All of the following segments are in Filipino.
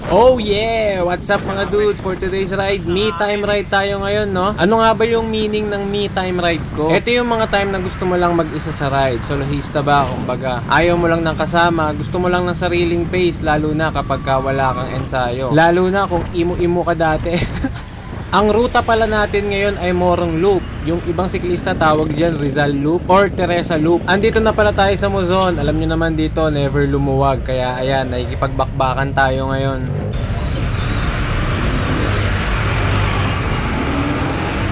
Oh yeah! What's up mga dude? For today's ride, me time ride tayo ngayon, no? Ano nga ba yung meaning ng me time ride ko? Ito yung mga time na gusto mo lang mag-isa sa ride. Solohista ba? Kumbaga, ayaw mo lang ng kasama, gusto mo lang ng sariling pace, lalo na kapag wala kang ensayo. Lalo na kung imo-imo ka dati. Ang ruta pala natin ngayon ay Morong Loop. Yung ibang siklista tawag dyan Rizal Loop or Teresa Loop. Andito na pala tayo sa Muzon. Alam nyo naman dito, never lumuwag. Kaya ayan, nakikipagbakbakan tayo ngayon.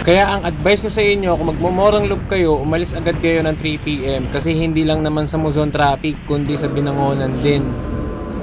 Kaya ang advice ko sa inyo, kung magmo-Morong Loop kayo, umalis agad kayo ng 3 PM. Kasi hindi lang naman sa Muzon traffic, kundi sa Binangonan din.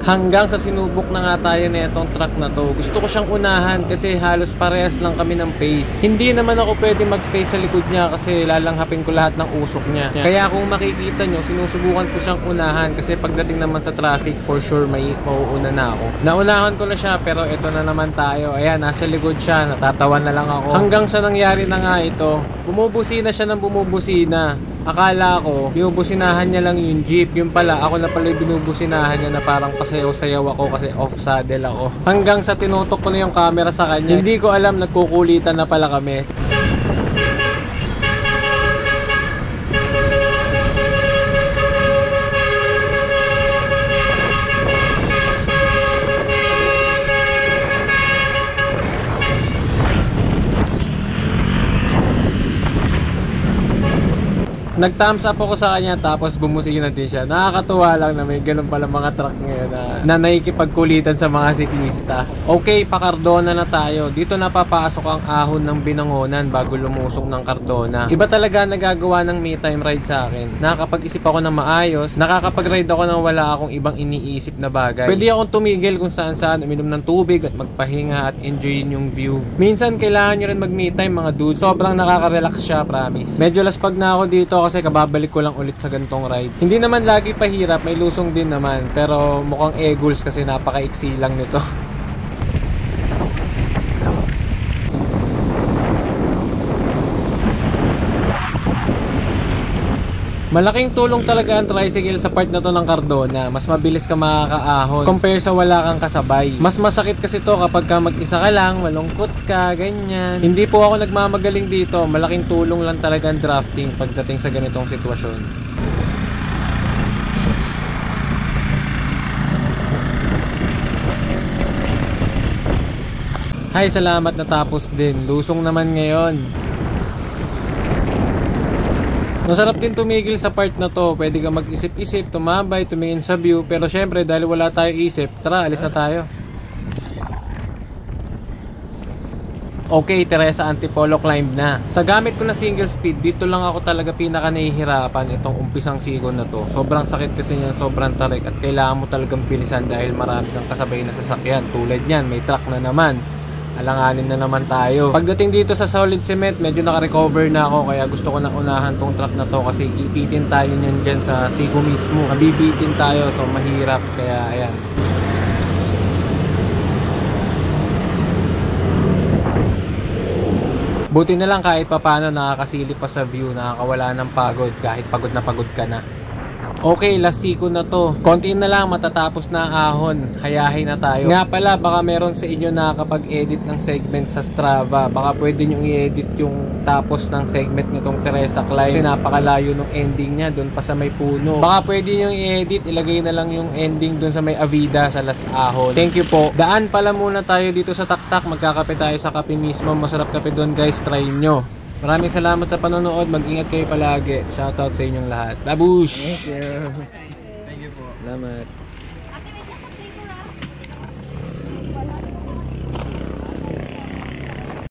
Hanggang sa sinubok na nga tayo na itong truck na to. Gusto ko siyang unahan kasi halos parehas lang kami ng pace. Hindi naman ako pwede magstay sa likod niya kasi lalanghapin ko lahat ng usok niya. Kaya kung makikita nyo, sinusubukan ko siyang unahan kasi pagdating naman sa traffic, for sure may mauuna na ako. Naunahan ko na siya pero ito na naman tayo. Ayan, nasa likod siya. Natatawan na lang ako. Hanggang sa nangyari na nga ito, bumubusina siya ng bumubusina. Akala ko, binubusinahan niya lang yung jeep. Yung pala, ako na pala binubusinahan niya na parang pasayaw-sayaw ako kasi off-saddle ako. Hanggang sa tinutok ko na yung camera sa kanya, hindi ko alam, nagkukulitan na pala kami. Nag-thumbs up ako sa kanya tapos bumusina din siya. Nakakatuwa lang na may ganun pala mga truck ngayon na nakikipagkulitan sa mga siklista. Okay, pa Cardona na tayo. Dito napapasok ang ahon ng Binangonan bago lumusong ng Cardona. Iba talaga nagagawa ng me time ride sa akin. Nakakapag-isip ako ng maayos, nakakapag-ride ako nang wala akong ibang iniisip na bagay. Pwede akong tumigil kung saan-saan, uminom ng tubig at magpahinga at enjoyin yung view. Minsan kailangan nyo rin mag me time mga dude. Sobrang nakaka-relax siya, promise. Medyo laspag na ako dito kasi kababalik ko lang ulit sa gantong ride. Hindi naman lagi pahirap, may lusong din naman. Pero mukhang eagles kasi napaka-iksi lang nito. Malaking tulong talaga ang tricycle sa part na to ng Cardona. Mas mabilis ka makakaahon compare sa wala kang kasabay. Mas masakit kasi to kapag ka mag-isa ka lang, malungkot ka, ganyan. Hindi po ako nagmamagaling dito. Malaking tulong lang talaga ang drafting pagdating sa ganitong sitwasyon. Hay, salamat, natapos din. Lusong naman ngayon. Masarap din tumigil sa part na to. Pwede ka mag-isip-isip, tumambay, tumingin sa view. Pero syempre dahil wala tayo isip, tara, alis na tayo. Okay, Teresa Antipolo climb na. Sa gamit ko na single speed, dito lang ako talaga pinaka nahihirapan itong umpisang sikon na to. Sobrang sakit kasi niyan, sobrang tarik at kailangan mo talagang bilisan dahil marami kang kasabay na sasakyan. Tulad niyan, may truck na naman. Alanganin na naman tayo. Pagdating dito sa solid cement, medyo naka-recover na ako kaya gusto ko nang unahan tong truck na to kasi ipitin tayo niyan dyan sa siko mismo. Mabibitin tayo, so mahirap. Kaya ayan. Buti na lang kahit papano nakakasilip pa sa view, nakakawala ng pagod kahit pagod na pagod ka na. Okay, last siko na to. Konti na lang matatapos na ahon. Hayahay na tayo. Nga pala, baka meron sa inyo nakakapag-edit ng segment sa Strava. Baka pwede nyo i-edit yung tapos ng segment nitong Teresa Climb. Kasi napakalayo ng ending niya, doon pa sa may puno. Baka pwede nyo i-edit, ilagay na lang yung ending doon sa may Avida sa last ahon. Thank you po. Daan pala muna tayo dito sa Taktak. Magkakape tayo sa kape mismo. Masarap kape doon guys, try nyo. Maraming salamat sa panonood. Mag-ingat kayo palagi. Shoutout sa inyong lahat. Babush! Thank you. Thank you po. Salamat.